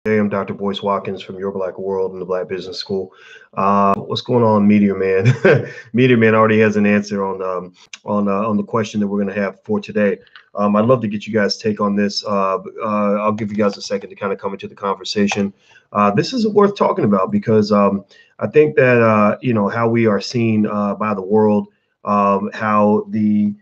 Hey, I'm Dr. Boyce Watkins from Your Black World and the Black Business School. What's going on, Meteor Man? Meteor Man already has an answer on the question that we're going to have for today. I'd love to get you guys' take on this. I'll give you guys a second to kind of come into the conversation. This is worth talking about because I think that how we are seen by the world, how the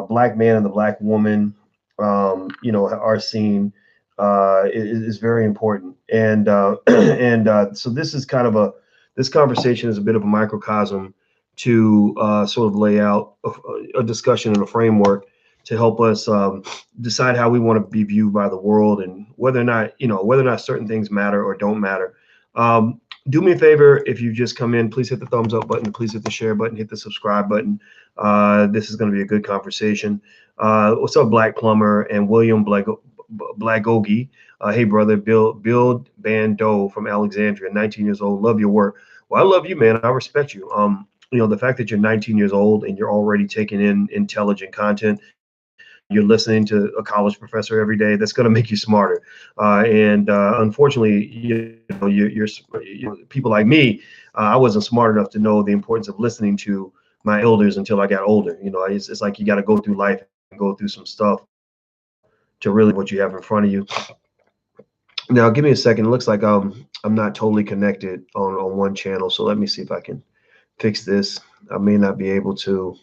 black man and the black woman, are seen is very important. And so this conversation is a bit of a microcosm to sort of lay out a discussion and a framework to help us decide how we want to be viewed by the world and whether or not certain things matter or don't matter. Do me a favor, if you just come in, please hit the thumbs up button, please hit the share button, hit the subscribe button. This is going to be a good conversation. What's up, Black Plumber and William Blagogi? Hey, brother, Bill Bando from Alexandria, 19 years old. Love your work. Well, I love you, man. I respect you. The fact that you're 19 years old and you're already taking in intelligent content, you're listening to a college professor every day, that's going to make you smarter. And unfortunately, people like me, I wasn't smart enough to know the importance of listening to my elders until I got older. It's like you got to go through life and go through some stuff to really what you have in front of you. Now, give me a second. It looks like I'm not totally connected on one channel, so let me see if I can fix this. I may not be able to.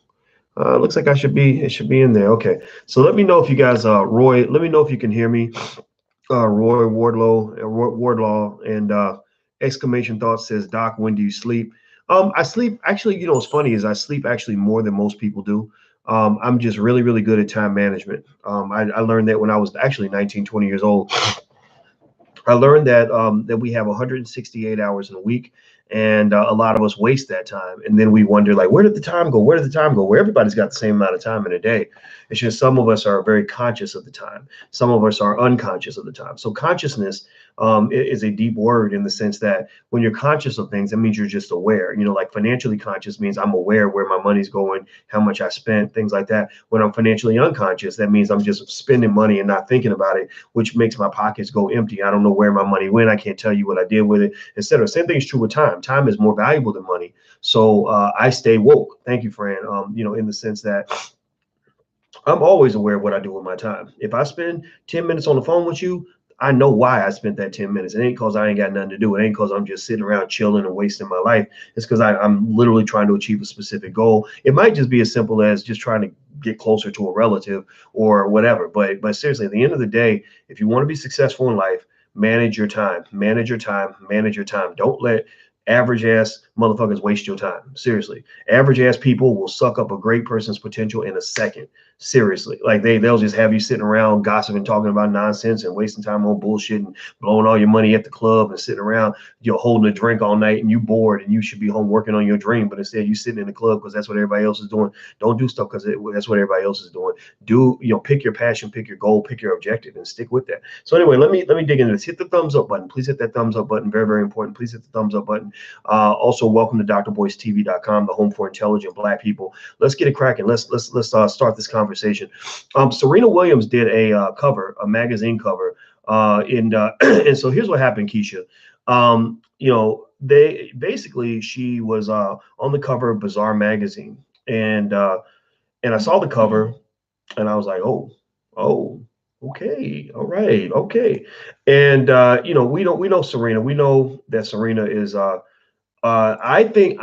Looks like it should be in there. Okay, so let me know if you guys, Roy, let me know if you can hear me. Roy Wardlaw, and exclamation thought says, Doc, when do you sleep? I sleep actually. What's funny is I sleep actually more than most people do. I'm just really, really good at time management. I learned that when I was actually 19, 20 years old. I learned that we have 168 hours in a week, and a lot of us waste that time. And then we wonder, like, where did the time go? Where did the time go? Where everybody's got the same amount of time in a day. It's just some of us are very conscious of the time. Some of us are unconscious of the time. So consciousness is a deep word in the sense that when you're conscious of things, that means you're just aware. Like financially conscious means I'm aware where my money's going, how much I spent, things like that. When I'm financially unconscious, that means I'm just spending money and not thinking about it, which makes my pockets go empty. I don't know where my money went. I can't tell you what I did with it, etc. Same thing is true with time. Time is more valuable than money. So I stay woke. Thank you, Fran. In the sense that I'm always aware of what I do with my time. If I spend 10 minutes on the phone with you, I know why I spent that 10 minutes. It ain't because I ain't got nothing to do. It ain't because I'm just sitting around chilling and wasting my life. It's because I'm literally trying to achieve a specific goal. It might just be as simple as just trying to get closer to a relative or whatever. But seriously, at the end of the day, if you want to be successful in life, manage your time, manage your time, manage your time. Don't let average ass motherfuckers waste your time. Seriously, average ass people will suck up a great person's potential in a second. Seriously, like they'll just have you sitting around gossiping, talking about nonsense and wasting time on bullshit and blowing all your money at the club and sitting around, holding a drink all night and you bored and you should be home working on your dream, but instead you sitting in the club because that's what everybody else is doing. Don't do stuff because that's what everybody else is doing. Pick your passion, pick your goal, pick your objective, and stick with that. So anyway, let me dig into this. Hit the thumbs up button. Please hit that thumbs up button. Very, very important. Please hit the thumbs up button. Also, welcome to drboycetv.com, the home for intelligent Black people. Let's get it cracking. Let's start this conversation. Serena Williams did a magazine cover, and so here's what happened, Keisha. She was on the cover of Bazaar Magazine, and I saw the cover, and I was like, oh. Okay, all right, okay, and we know Serena. We know that Serena is I think,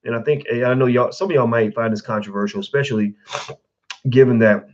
and I know y'all, some of y'all might find this controversial, especially given that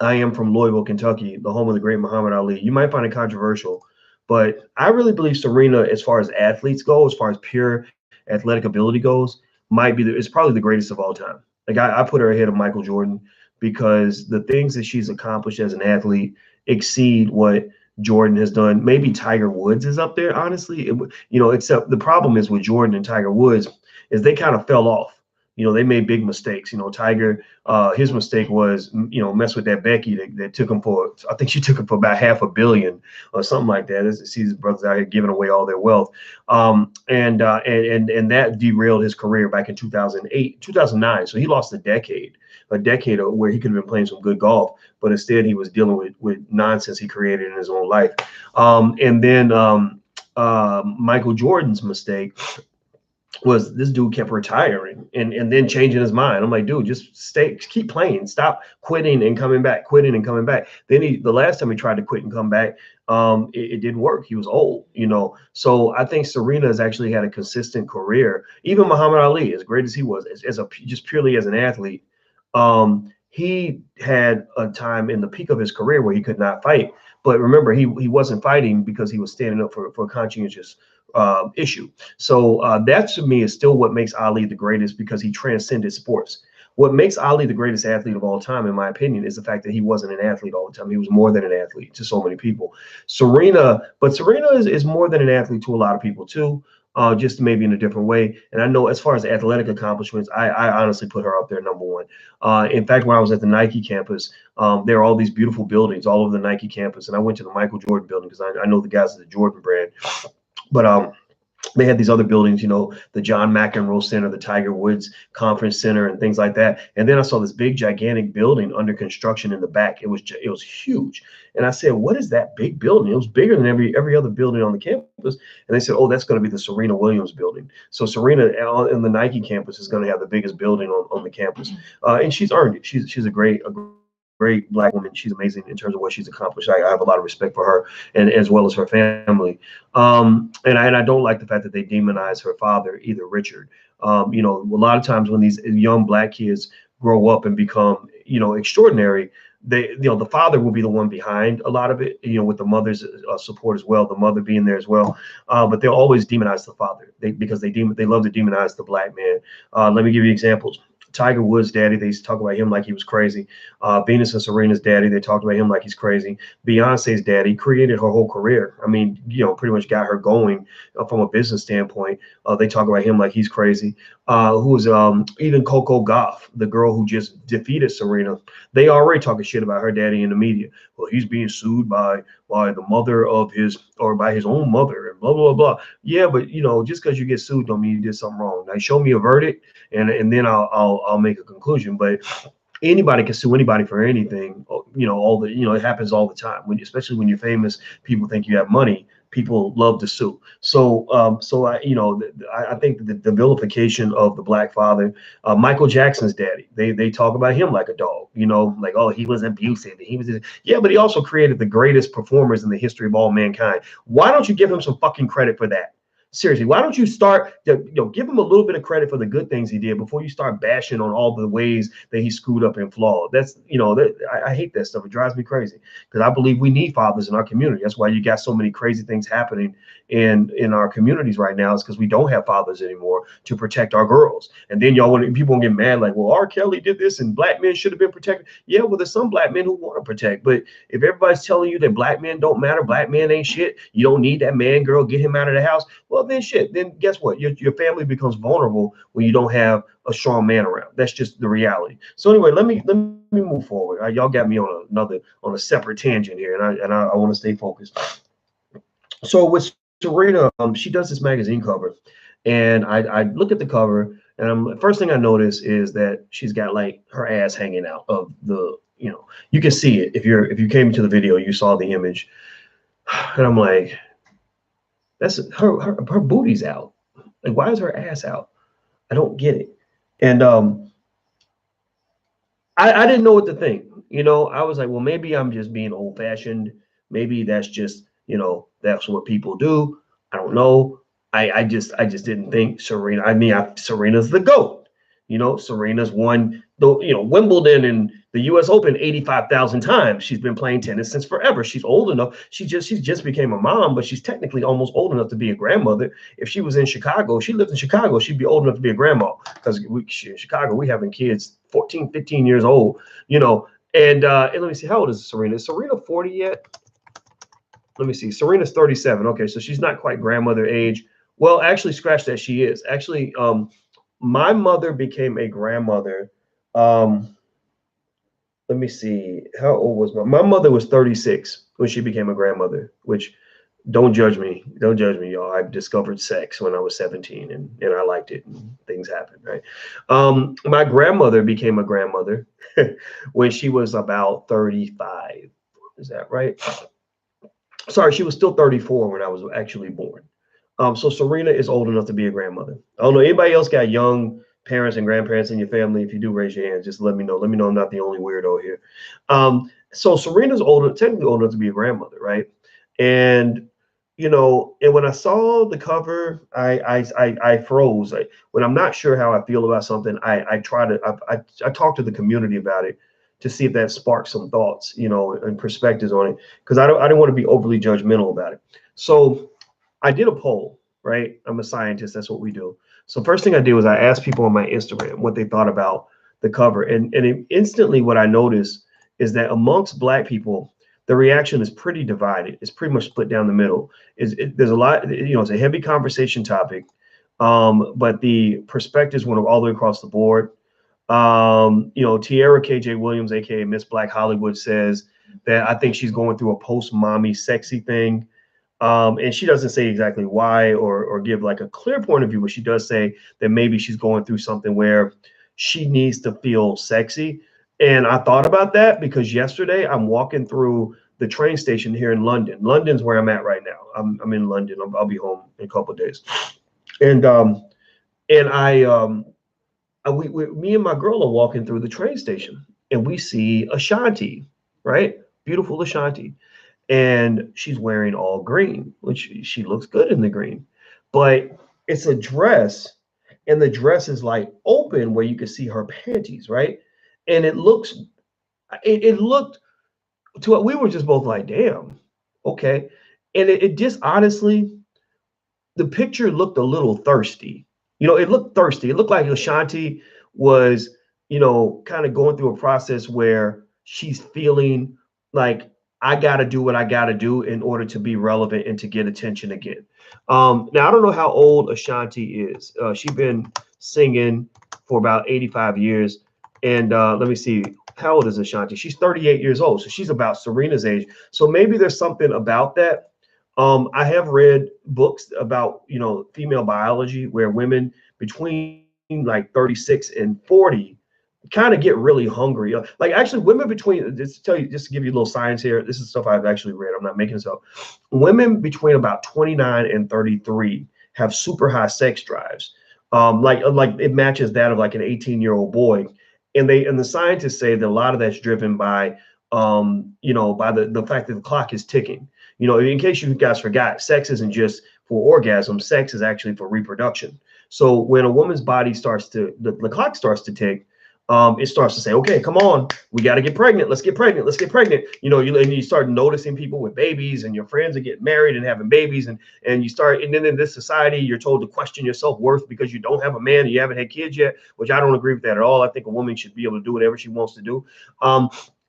I am from Louisville, Kentucky, the home of the great Muhammad Ali. You might find it controversial, but I really believe Serena, as far as athletes go, as far as pure athletic ability goes, it's probably the greatest of all time. Like I put her ahead of Michael Jordan because the things that she's accomplished as an athlete exceed what Jordan has done. Maybe Tiger Woods is up there, honestly. Except the problem is with Jordan and Tiger Woods is they kind of fell off. they made big mistakes. Tiger, his mistake was, mess with that Becky that took him for, I think she took him for about $500 million or something like that. See his brothers out here giving away all their wealth. And that derailed his career back in 2008, 2009. So he lost a decade where he could have been playing some good golf, but instead he was dealing with nonsense he created in his own life. And then Michael Jordan's mistake was this dude kept retiring and then changing his mind. I'm like, dude, just keep playing, stop quitting and coming back, quitting and coming back. Then the last time he tried to quit and come back, it didn't work. He was old, So I think Serena has actually had a consistent career. Even Muhammad Ali, as great as he was, just purely as an athlete, he had a time in the peak of his career where he could not fight. But remember, he wasn't fighting because he was standing up for a conscientious issue. So that to me is still what makes Ali the greatest, because he transcended sports. What makes Ali the greatest athlete of all time, in my opinion, is the fact that he wasn't an athlete all the time. He was more than an athlete to so many people. Serena is more than an athlete to a lot of people too, just maybe in a different way. And I know as far as athletic accomplishments, I honestly put her up there number one. In fact, when I was at the Nike campus, there are all these beautiful buildings all over the Nike campus. And I went to the Michael Jordan building because I know the guys at the Jordan brand. But they had these other buildings, the John McEnroe Center, the Tiger Woods Conference Center, and things like that. And then I saw this big, gigantic building under construction in the back. It was huge. And I said, what is that big building? It was bigger than every other building on the campus. And they said, oh, that's going to be the Serena Williams building. So Serena in the Nike campus is going to have the biggest building on the campus. And she's earned it. She's a great Black woman. She's amazing in terms of what she's accomplished. I have a lot of respect for her, and as well as her family. And I don't like the fact that they demonize her father either, Richard. A lot of times when these young Black kids grow up and become, extraordinary, the father will be the one behind a lot of it, with the mother's support as well, the mother being there as well. But they'll always demonize the father because they love to demonize the Black man. Let me give you examples. Tiger Woods' daddy, they used to talk about him like he was crazy. Venus and Serena's daddy, they talked about him like he's crazy. Beyonce's daddy created her whole career. I mean, pretty much got her going from a business standpoint. They talk about him like he's crazy. Who's even Coco Gauff, the girl who just defeated Serena. They already talking shit about her daddy in the media. Well, he's being sued by the mother of by his own mother and blah, blah, blah. Yeah, but just because you get sued don't mean you did something wrong. Now show me a verdict and then I'll make a conclusion. But anybody can sue anybody for anything. It happens all the time. Especially when you're famous, people think you have money. People love to sue. So I think the vilification of the Black father, Michael Jackson's daddy, they talk about him like a dog, like, oh, he was abusive. Yeah, but he also created the greatest performers in the history of all mankind. Why don't you give him some fucking credit for that? Seriously, why don't you start to give him a little bit of credit for the good things he did before you start bashing on all the ways that he screwed up and flawed? That's I hate that stuff. It drives me crazy because I believe we need fathers in our community. That's why you got so many crazy things happening in our communities right now, is because we don't have fathers anymore to protect our girls. And then people won't get mad like, well, R. Kelly did this and Black men should have been protected. Yeah, well, there's some Black men who want to protect, but if everybody's telling you that Black men don't matter, Black men ain't shit, you don't need that man, girl, get him out of the house. Well, then shit. Then guess what? Your family becomes vulnerable when you don't have a strong man around. That's just the reality. So anyway, let me move forward. Y'all got me on a separate tangent here, and I want to stay focused. So with Serena, she does this magazine cover, and I look at the cover, and first thing I notice is that she's got like her ass hanging out of the, you can see it if you came to the video, you saw the image, and I'm like, that's her booty's out. Like, why is her ass out? I don't get it. And I didn't know what to think. I was like, well, maybe I'm just being old fashioned. Maybe that's just, that's what people do. I don't know. I just didn't think Serena. I mean, Serena's the GOAT. Serena's won Wimbledon and the U.S. Open 85,000 times. She's been playing tennis since forever. She's old enough. She just became a mom, but she's technically almost old enough to be a grandmother. If she was in Chicago, she lived in Chicago, she'd be old enough to be a grandma, because in Chicago, we having kids 14, 15 years old, and let me see, how old is Serena? Is Serena 40 yet? Let me see. Serena's 37. Okay, so she's not quite grandmother age. Well, actually, scratch that. She is. Actually, My mother became a grandmother. Um, let me see. How old was my mother was 36 when she became a grandmother, which don't judge me. Don't judge me, y'all. I discovered sex when I was 17 and I liked it and things happened, right? My grandmother became a grandmother when she was about 35. Is that right? Sorry, she was still 34 when I was actually born. So Serena is old enough to be a grandmother. I don't know anybody else got young parents and grandparents in your family. If you do, raise your hands. Just let me know. Let me know I'm not the only weirdo here. So Serena's older, technically old enough to be a grandmother, right? And and when I saw the cover, I froze. When I'm not sure how I feel about something, I try to I talk to the community about it to see if that sparks some thoughts, and perspectives on it, because I don't want to be overly judgmental about it. So I did a poll, right? I'm a scientist. That's what we do. So first thing I did was I asked people on my Instagram what they thought about the cover, and instantly what I noticed is that amongst Black people, the reaction is pretty divided. It's pretty much split down the middle. There's a lot, it's a heavy conversation topic, but the perspectives went all the way across the board. Tierra KJ Williams, aka Miss Black Hollywood, says that I think she's going through a post-mommy sexy thing. And she doesn't say exactly why or give like a clear point of view, but she does say that maybe she's going through something where she needs to feel sexy. And I thought about that because yesterday I'm walking through the train station here in London. London's where I'm at right now. I'm in London. I'll be home in a couple of days. And me and my girl are walking through the train station and we see Ashanti, right? Beautiful Ashanti. And she's wearing all green, which she looks good in the green, but it's a dress, and the dress is like open where you can see her panties, right? And it looked to what we were just both like, damn, okay. And it just honestly, the picture looked a little thirsty. It looked thirsty. It looked like Ashanti was, kind of going through a process where she's feeling like I got to do what I got to do in order to be relevant and to get attention again. Now, I don't know how old Ashanti is. She's been singing for about 85 years. And let me see. How old is Ashanti? She's 38 years old. So she's about Serena's age. So maybe there's something about that. I have read books about, female biology where women between like 36 and 40 kind of get really hungry. Like actually women between, just to give you a little science here. This is stuff I've actually read. I'm not making this up. Women between about 29 and 33 have super high sex drives. Like it matches that of like an 18-year-old boy. And the scientists say that a lot of that's driven by, by the fact that the clock is ticking. In case you guys forgot, sex isn't just for orgasm. Sex is actually for reproduction. So when a woman's body starts to, the clock starts to tick, it starts to say, okay, come on, we got to get pregnant. Let's get pregnant. Let's get pregnant. And you start noticing people with babies, and your friends are getting married and having babies. And then in this society, you're told to question your self-worth because you don't have a man and you haven't had kids yet, which I don't agree with that at all. I think a woman should be able to do whatever she wants to do.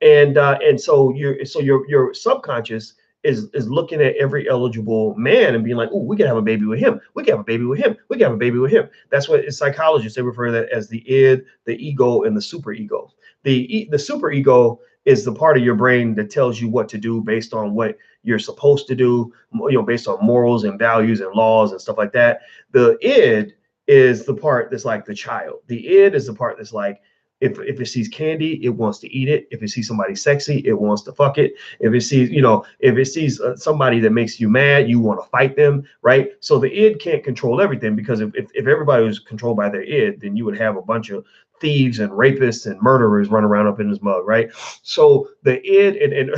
And so your subconscious is looking at every eligible man and being like, oh, we can have a baby with him. We can have a baby with him. We can have a baby with him. That's what psychologists, they refer to that as the id, the ego, and the superego. The superego is the part of your brain that tells you what to do based on what you're supposed to do, based on morals and values and laws and stuff like that. The id is the part that's like the child. The id is the part that's like, if it sees candy, it wants to eat it. If it sees somebody sexy, it wants to fuck it. If it sees, somebody that makes you mad, you want to fight them, right? So the id can't control everything, because if everybody was controlled by their id, then you would have a bunch of thieves and rapists and murderers run around up in his mug, right? So the id and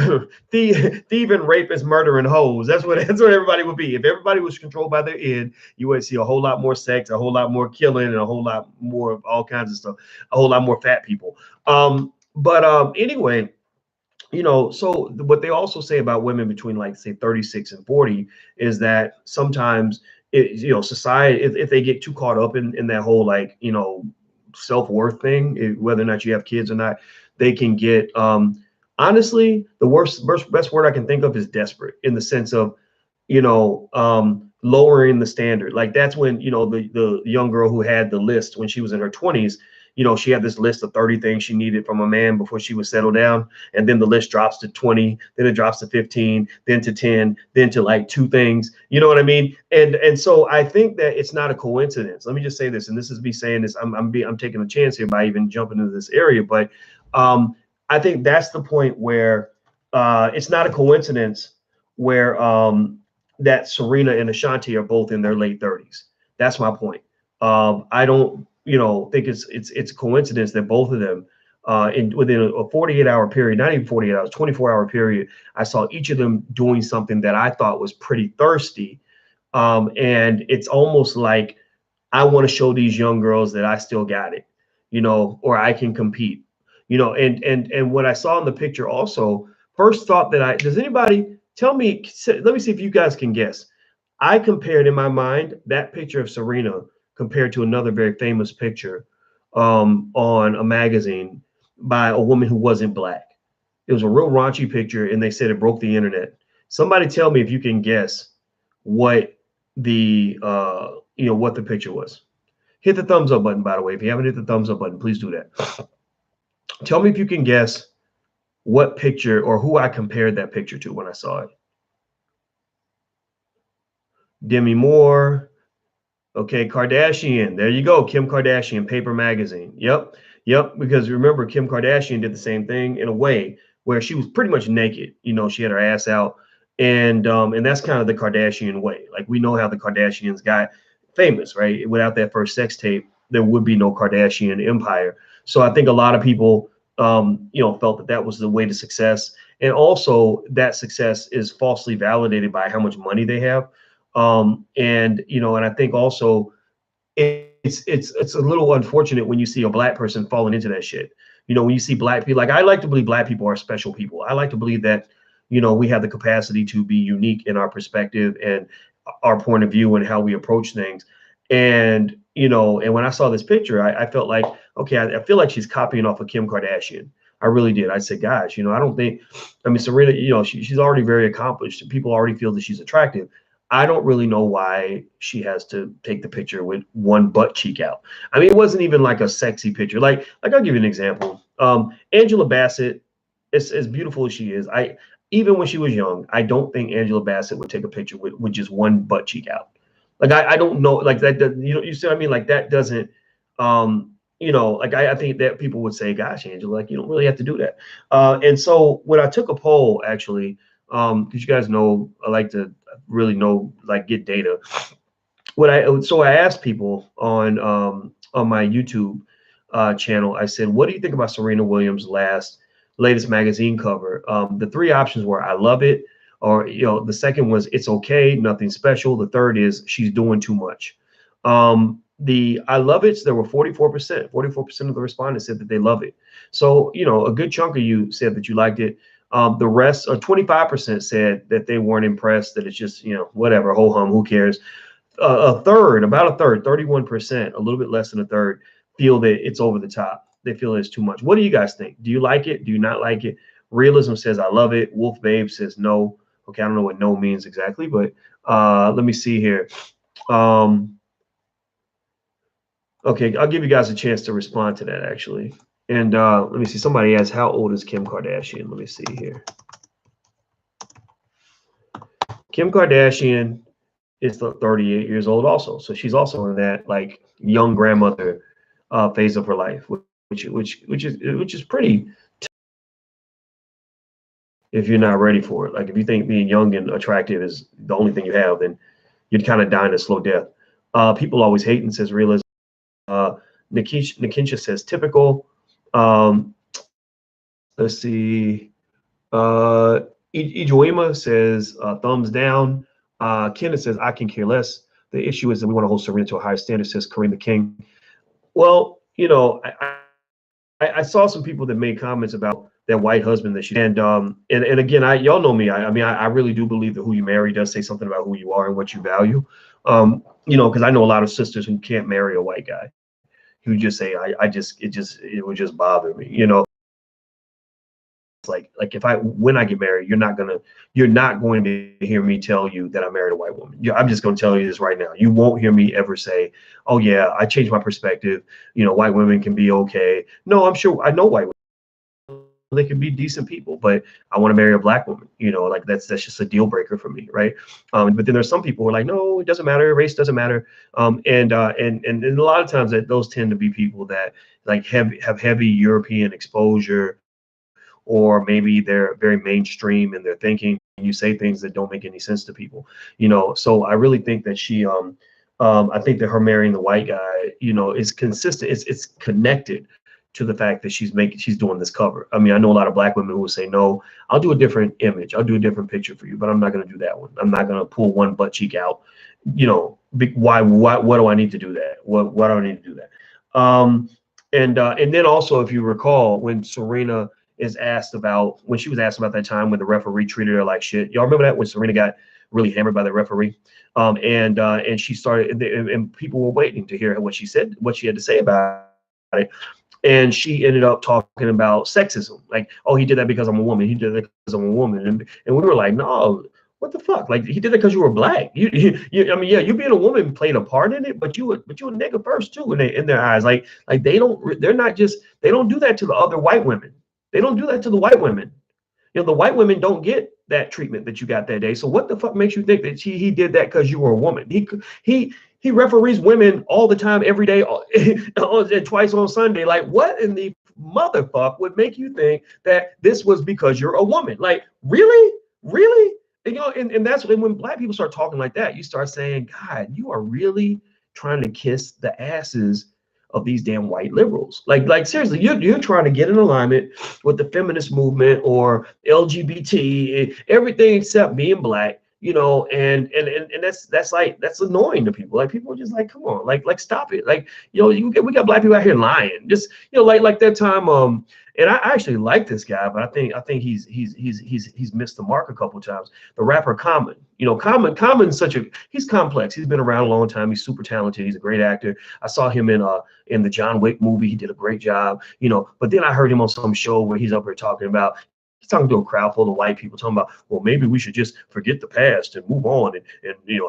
thieving, rapists, murdering hoes. That's what everybody would be. If everybody was controlled by their id, you would see a whole lot more sex, a whole lot more killing, and a whole lot more of all kinds of stuff, a whole lot more fat people. Anyway, so what they also say about women between like say 36 and 40 is that sometimes society, if they get too caught up in that whole like, self-worth thing, whether or not you have kids or not, they can get honestly, the best word I can think of is desperate, in the sense of lowering the standard. Like that's when, you know, the young girl who had the list when she was in her 20s, you know, she had this list of 30 things she needed from a man before she would settle down. And then the list drops to 20, then it drops to 15, then to 10, then to like 2 things. You know what I mean? And so I think that it's not a coincidence. Let me just say this, and this is me saying this. I'm taking a chance here by even jumping into this area, but I think that's the point where it's not a coincidence where that Serena and Ashanti are both in their late 30s. That's my point. I don't, you know, think it's a coincidence that both of them, within a 48-hour period, not even 48 hours, 24-hour period, I saw each of them doing something that I thought was pretty thirsty. And it's almost like I want to show these young girls that I still got it, you know, or I can compete, you know. And what I saw in the picture also, first thought that does anybody tell me, let me see if you guys can guess. I compared in my mind that picture of Serena compared to another very famous picture on a magazine by a woman who wasn't black. It was a real raunchy picture, and they said it broke the internet. Somebody tell me if you can guess what the you know, what the picture was. Hit the thumbs up button, by the way. If you haven't hit the thumbs up button, please do that. Tell me if you can guess what picture or who I compared that picture to when I saw it. Demi Moore. Okay, Kardashian. There you go. Kim Kardashian, Paper Magazine. Yep. Yep. Because remember, Kim Kardashian did the same thing in a way where she was pretty much naked. You know, she had her ass out. And that's kind of the Kardashian way. Like we know how the Kardashians got famous, right? Without that first sex tape, there would be no Kardashian empire. So I think a lot of people, you know, felt that that was the way to success. And also that success is falsely validated by how much money they have. And, you know, and I think also it's a little unfortunate when you see a black person falling into that shit. You know, when you see black people, like I like to believe black people are special people. I like to believe that, you know, we have the capacity to be unique in our perspective and our point of view and how we approach things. And, you know, and when I saw this picture, I felt like, okay, I feel like she's copying off of Kim Kardashian. I really did. I said, gosh, you know, I don't think, I mean, Serena, you know, she's already very accomplished. People already feel that she's attractive. I don't really know why she has to take the picture with one butt cheek out. I mean, it wasn't even like a sexy picture. Like I'll give you an example. Angela Bassett, as beautiful as she is, even when she was young, I don't think Angela Bassett would take a picture with just one butt cheek out. Like I don't know, like that. You know, you see what I mean? Like that doesn't. You know, like I think that people would say, "Gosh, Angela, like you don't really have to do that." And so when I took a poll, actually, because you guys know I like to really know, like get data. So I asked people on my YouTube channel. I said, "What do you think about Serena Williams' latest magazine cover?" The three options were, "I love it," or you know, the second was, "It's okay, nothing special." The third is, "She's doing too much." The I love it, there were 44%. 44% of the respondents said that they love it. So you know, a good chunk of you said that you liked it. The rest, or 25%, said that they weren't impressed, that it's just, you know, whatever, ho hum, who cares. About a third, 31%, a little bit less than a third, feel that it's over the top. They feel it's too much. What do you guys think? Do you like it? Do you not like it? Realism says I love it. Wolf Babe says no. Okay, I don't know what no means exactly, but let me see here. Okay, I'll give you guys a chance to respond to that actually. And let me see. Somebody asked, how old is Kim Kardashian? Let me see here. Kim Kardashian is 38 years old also. So she's also in that like young grandmother phase of her life, which is pretty if you're not ready for it. Like if you think being young and attractive is the only thing you have, then you're kind of dying a slow death. People always hate and says realism. Nikinsha says typical. Let's see. Ijoima says thumbs down. Kenneth says I can care less. The issue is that we want to hold Serena to a higher standard, says Kareem the King. Well, you know, I saw some people that made comments about that white husband that she and again, y'all know me. I mean, I really do believe that who you marry does say something about who you are and what you value. You know, because I know a lot of sisters who can't marry a white guy, who just say it would just bother me, you know. like if when I get married, you're not going to hear me tell you that I married a white woman. I'm just going to tell you this right now. You won't hear me ever say, oh yeah, I changed my perspective. White women can be okay. No, I'm sure I know white women. They can be decent people, but I want to marry a black woman. Like that's just a deal breaker for me, right? But then there's some people who are like, no, it doesn't matter, race doesn't matter. And a lot of times those tend to be people that like have heavy European exposure, or maybe they're very mainstream in their thinking. You say things that don't make any sense to people. So I really think that I think that her marrying the white guy, is consistent. It's connected to the fact that she's doing this cover. I mean, I know a lot of black women who will say, no, I'll do a different image, I'll do a different picture for you, but I'm not going to do that one. I'm not going to pull one butt cheek out. Why? What do I need to do that? What do I need to do that? And then also, if you recall, when Serena is asked about, when she was asked about that time when the referee treated her like shit. Y'all remember that, when Serena got really hammered by the referee? And she started, and people were waiting to hear what she said, what she had to say about it. And she ended up talking about sexism, like, oh, he did that because I'm a woman. He did that because I'm a woman. And we were like, no, what the fuck? Like, he did it because you were black. I mean, yeah, you being a woman played a part in it, but you a nigga first too in their eyes. Like they don't do that to the other white women. They don't do that to the white women. The white women don't get that treatment that you got that day. So what the fuck makes you think that he did that because you were a woman? He referees women all the time, every day, twice on Sunday. Like, what in the motherfucker would make you think that this was because you're a woman? Like, really? And that's when black people start talking like that, you start saying, God, you are really trying to kiss the asses of these damn white liberals. Like seriously, you're trying to get in alignment with the feminist movement or LGBT, everything except being black. And that's annoying to people. Like, people are just like, come on, like stop it. Like, we got black people out here lying. Just, like that time. And I actually like this guy, but I think he's missed the mark a couple of times. The rapper Common. Common's he's complex. He's been around a long time. He's super talented. He's a great actor. I saw him in the John Wick movie. He did a great job. But then I heard him on some show where he's up here talking about. He's talking to a crowd full of white people, talking about, well, maybe we should just forget the past and move on, and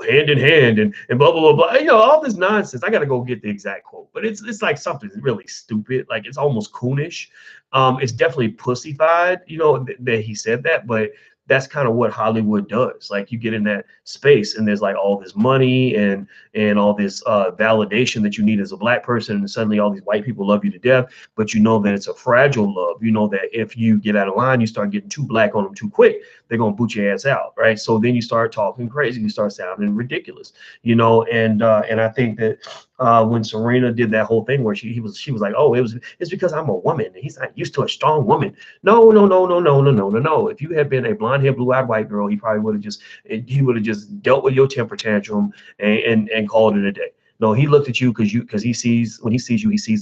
hand in hand, and blah blah blah blah. All this nonsense. I got to go get the exact quote, but it's like something really stupid. Like, it's almost coonish. It's definitely pussified, that he said that, but that's kind of what Hollywood does. Like, you get in that space and there's like all this money and all this validation that you need as a black person, and suddenly all these white people love you to death, but that it's a fragile love. That if you get out of line, you start getting too black on them too quick, they're gonna boot your ass out, right? So then you start talking crazy, you start sounding ridiculous, and I think that when Serena did that whole thing where she was like, oh, it's because I'm a woman and he's not used to a strong woman. No. If you had been a blonde-haired, blue-eyed white girl, he would have just dealt with your temper tantrum and called it a day. No, he looked at you because he sees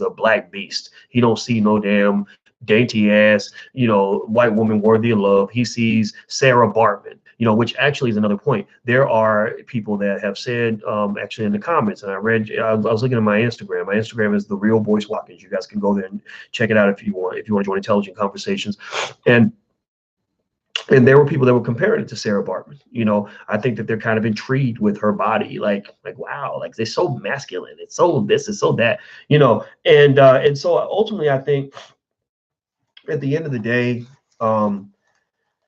a black beast. He don't see no damn dainty ass, white woman worthy of love. He sees Sarah Bartman, which actually is another point. There are people that have said, actually in the comments, and I was looking at my Instagram. My Instagram is The Real Boyce Watkins. You guys can go there and check it out if you want to join Intelligent Conversations. And there were people that were comparing it to Sarah Bartman. I think that they're kind of intrigued with her body, like wow, like they're so masculine. It's so this, it's so that, and so ultimately, I think at the end of the day,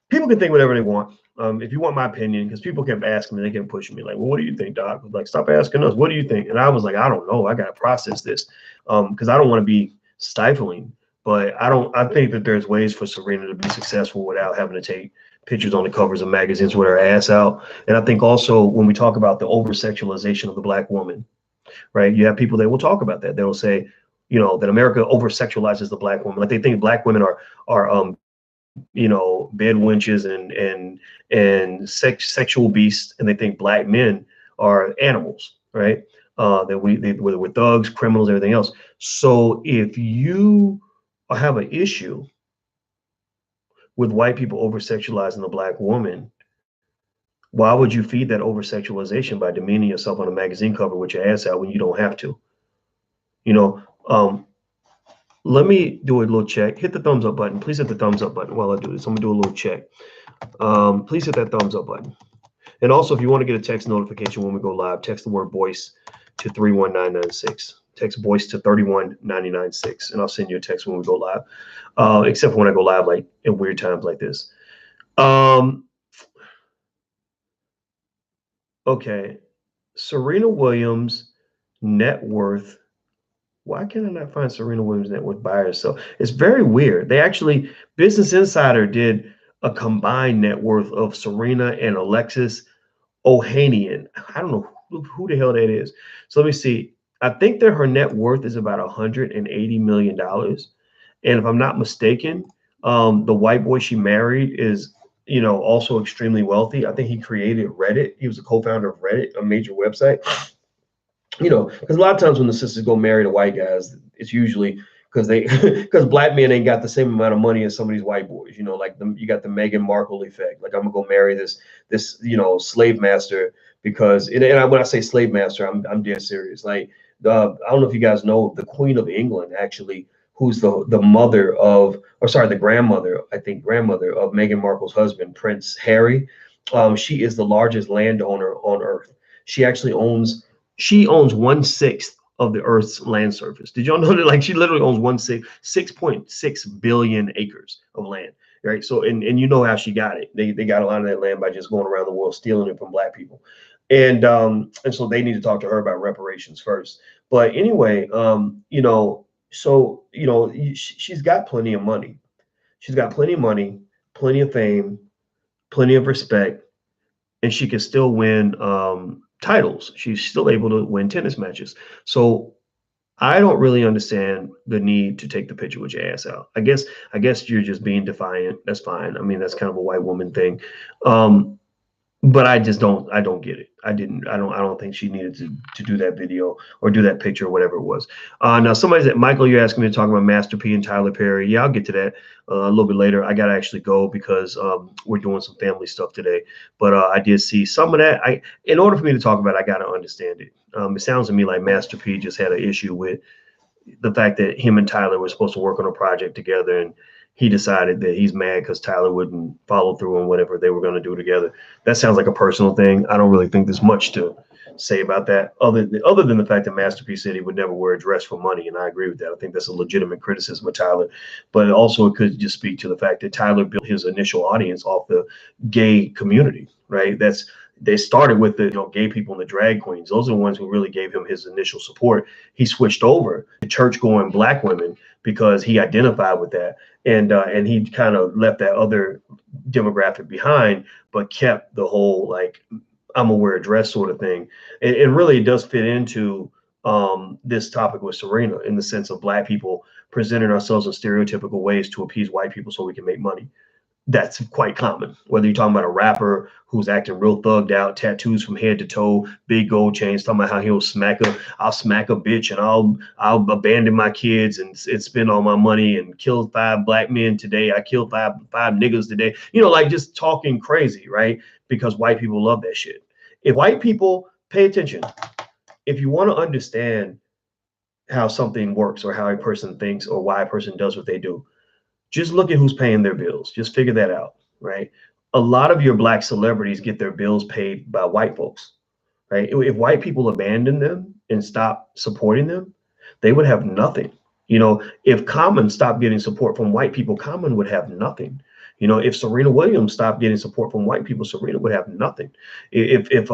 people can think whatever they want. If you want my opinion, because people kept asking me, they kept pushing me, like, well, what do you think, Doc? I was like, stop asking us, what do you think? And I was like, I don't know, I got to process this, because I don't want to be stifling. But I think that there's ways for Serena to be successful without having to take pictures on the covers of magazines with her ass out. And I think also when we talk about the over-sexualization of the black woman, right? You have people that will talk about that. They'll say, that America over-sexualizes the black woman. Like, they think black women are bed wenches and sexual beasts, and they think black men are animals, right? That we're thugs, criminals, everything else. So if you have an issue with white people over-sexualizing the black woman, why would you feed that over-sexualization by demeaning yourself on a magazine cover with your ass out when you don't have to? Let me do a little check. Hit the thumbs up button. Please hit the thumbs up button while I do this. I'm gonna do a little check. Please hit that thumbs up button. And also, if you want to get a text notification when we go live, text the word Boyce to 31996. Text Boyce to 31996, and I'll send you a text when we go live. Except for when I go live, like in weird times like this. Okay, Serena Williams net worth. Why can I not find Serena Williams net worth by herself? It's very weird. They actually, Business Insider did a combined net worth of Serena and Alexis Ohanian. I don't know who the hell that is. So let me see. I think that her net worth is about $180 million. And if I'm not mistaken, the white boy she married is, also extremely wealthy. I think he created Reddit. He was a co-founder of Reddit, a major website. Because a lot of times when the sisters go marry the white guys, it's usually because black men ain't got the same amount of money as some of these white boys. Like you got the Meghan Markle effect. Like, I'm gonna go marry this slave master because when I say slave master, I'm dead serious. Like, I don't know if you guys know the Queen of England, actually, who's the mother of, or sorry, the grandmother, I think grandmother of Meghan Markle's husband, Prince Harry. She is the largest landowner on earth. She owns 1/6 of the Earth's land surface. Did y'all know that? Like, she literally owns 6.6 billion acres of land, right? So, and you know how she got it. They got a lot of that land by just going around the world stealing it from black people, and so they need to talk to her about reparations first. But anyway, she's got plenty of money. She's got plenty of money, plenty of fame, plenty of respect, and she can still win titles. She's still able to win tennis matches. So I don't really understand the need to take the picture with your ass out. I guess you're just being defiant. That's fine. I mean, that's kind of a white woman thing. But I don't get it. I don't think she needed to do that video or do that picture or whatever it was. Now somebody said, Michael, you're asking me to talk about Master P and Tyler Perry. Yeah, I'll get to that a little bit later. I got to actually go because we're doing some family stuff today. But I did see some of that. In order for me to talk about it, I got to understand it. It sounds to me like Master P just had an issue with the fact that him and Tyler were supposed to work on a project together, and he decided that he's mad because Tyler wouldn't follow through on whatever they were going to do together. That sounds like a personal thing. I don't really think there's much to say about that, other than the fact that Master P said he would never wear a dress for money, and I agree with that. I think that's a legitimate criticism of Tyler, but also it could just speak to the fact that Tyler built his initial audience off the gay community, right? They started with the gay people and the drag queens. Those are the ones who really gave him his initial support. He switched over to church-going black women because he identified with that, and he kind of left that other demographic behind, but kept the whole, like, I'm gonna wear a dress sort of thing. And really it does fit into this topic with Serena, in the sense of black people presenting ourselves in stereotypical ways to appease white people so we can make money. That's quite common. Whether you're talking about a rapper who's acting real thugged out, tattoos from head to toe, big gold chains, talking about how I'll smack a bitch, and I'll abandon my kids and spend all my money and kill 5 black men today. I killed five niggas today. Like, just talking crazy, right? Because white people love that shit. If white people pay attention, if you want to understand how something works or how a person thinks or why a person does what they do, just look at who's paying their bills. Just figure that out, right? A lot of your black celebrities get their bills paid by white folks, right? If white people abandon them and stop supporting them, they would have nothing. If Common stopped getting support from white people, Common would have nothing. If Serena Williams stopped getting support from white people, Serena would have nothing. If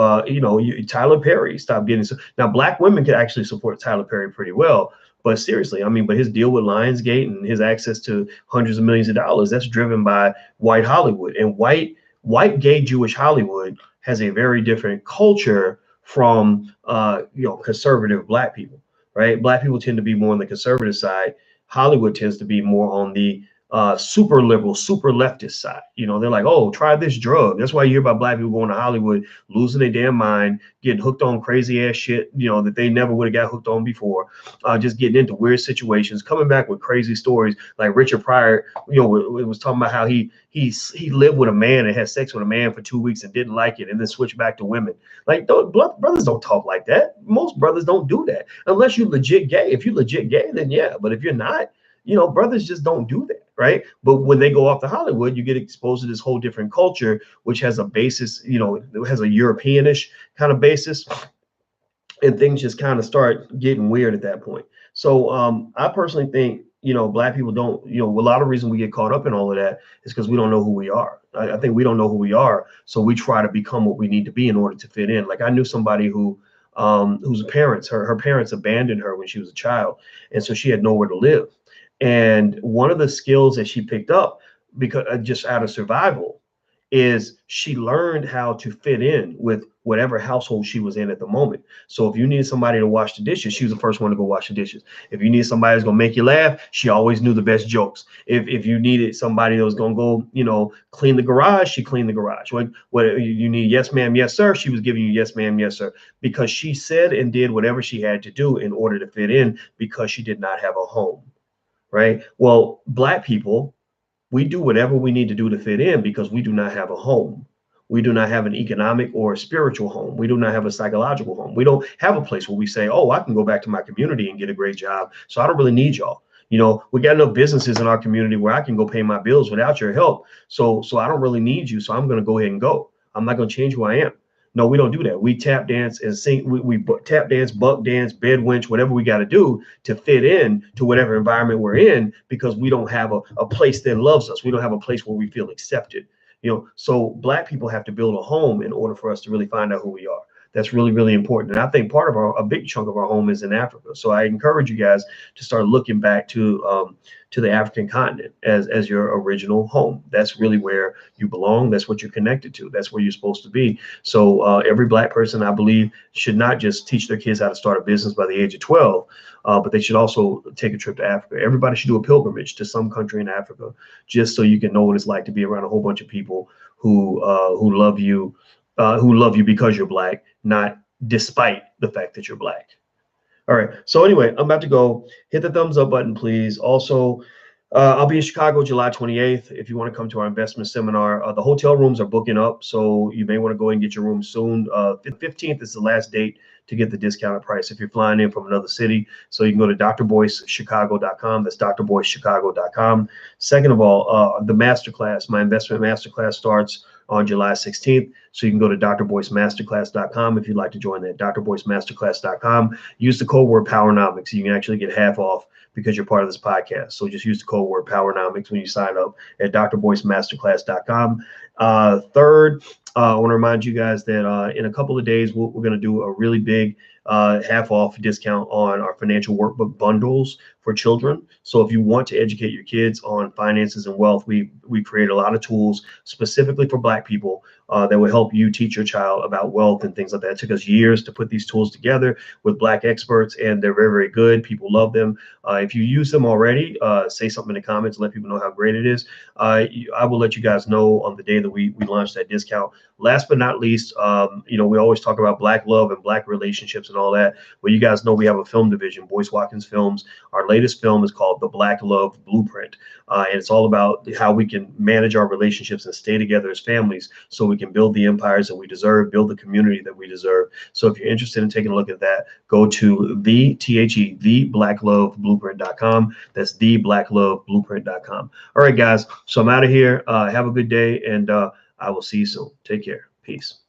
Tyler Perry stopped getting, now black women could actually support Tyler Perry pretty well. But seriously, I mean, but his deal with Lionsgate and his access to hundreds of millions of dollars, that's driven by white Hollywood. And white gay Jewish Hollywood has a very different culture from conservative black people, right? Black people tend to be more on the conservative side. Hollywood tends to be more on the super liberal, super leftist side. They're like, oh, try this drug. That's why you hear about black people going to Hollywood, losing their damn mind, getting hooked on crazy ass shit, that they never would have got hooked on before, just getting into weird situations, coming back with crazy stories. Like Richard Pryor, was talking about how he lived with a man and had sex with a man for 2 weeks and didn't like it, and then switched back to women. Like, brothers don't talk like that. Most brothers don't do that unless you're legit gay. If you're legit gay, then yeah. But if you're not, brothers just don't do that, right? But when they go off to Hollywood, you get exposed to this whole different culture, which has a basis, it has a Europeanish kind of basis, and things just kind of start getting weird at that point. So I personally think, black people don't, a lot of reason we get caught up in all of that is because we don't know who we are. I think we don't know who we are, so we try to become what we need to be in order to fit in. Like I knew somebody whose parents, her parents abandoned her when she was a child, and so she had nowhere to live. And one of the skills that she picked up, because just out of survival, is she learned how to fit in with whatever household she was in at the moment. So if you needed somebody to wash the dishes, she was the first one to go wash the dishes. If you need somebody that's gonna make you laugh, she always knew the best jokes. If you needed somebody that was gonna go, clean the garage, she cleaned the garage. When what you need, yes ma'am, yes sir, she was giving you yes ma'am, yes sir, because she said and did whatever she had to do in order to fit in, because she did not have a home, right? Well, black people, we do whatever we need to do to fit in because we do not have a home. We do not have an economic or a spiritual home. We do not have a psychological home. We don't have a place where we say, oh, I can go back to my community and get a great job, so I don't really need y'all. We got enough businesses in our community where I can go pay my bills without your help. So I don't really need you. So I'm going to go ahead and go. I'm not going to change who I am. No, we don't do that. We tap dance and sing. We tap dance, buck dance, bed winch, whatever we got to do to fit in to whatever environment we're in, because we don't have a place that loves us. We don't have a place where we feel accepted. So black people have to build a home in order for us to really find out who we are. That's really, really important. And I think part of a big chunk of our home is in Africa. So I encourage you guys to start looking back to the African continent as your original home. That's really where you belong. That's what you're connected to. That's where you're supposed to be. So every black person, I believe, should not just teach their kids how to start a business by the age of 12, but they should also take a trip to Africa. Everybody should do a pilgrimage to some country in Africa, just so you can know what it's like to be around a whole bunch of people who love you, because you're black, not despite the fact that you're black. All right. So anyway, I'm about to go. Hit the thumbs up button, please. Also, I'll be in Chicago July 28th. If you want to come to our investment seminar, the hotel rooms are booking up, so you may want to go and get your room soon. 15th is the last date to get the discounted price if you're flying in from another city. So you can go to drboycechicago.com. That's drboycechicago.com. Second of all, the masterclass, my investment masterclass, starts on July 16th. So you can go to drboycemasterclass.com if you'd like to join that, drboycemasterclass.com. Use the code word Powernomics. You can actually get half off because you're part of this podcast. So just use the code word Powernomics when you sign up at drboycemasterclass.com. Third, I want to remind you guys that in a couple of days, we're going to do a really big half off discount on our financial workbook bundles for children. So if you want to educate your kids on finances and wealth, we create a lot of tools specifically for black people that will help you teach your child about wealth and things like that. It took us years to put these tools together with black experts, and they're very, very good. People love them. If you use them already, say something in the comments, let people know how great it is. I will let you guys know on the day that we launch that discount. Last but not least, we always talk about black love and black relationships and all that. Well, you guys know we have a film division, Boyce Watkins Films. Our latest film is called The Black Love Blueprint. And it's all about how we can manage our relationships and stay together as families so we can build the empires that we deserve, build the community that we deserve. So if you're interested in taking a look at that, go to theblackloveblueprint.com. That's theblackloveblueprint.com. All right, guys. So I'm out of here. Have a good day, and I will see you soon. Take care. Peace.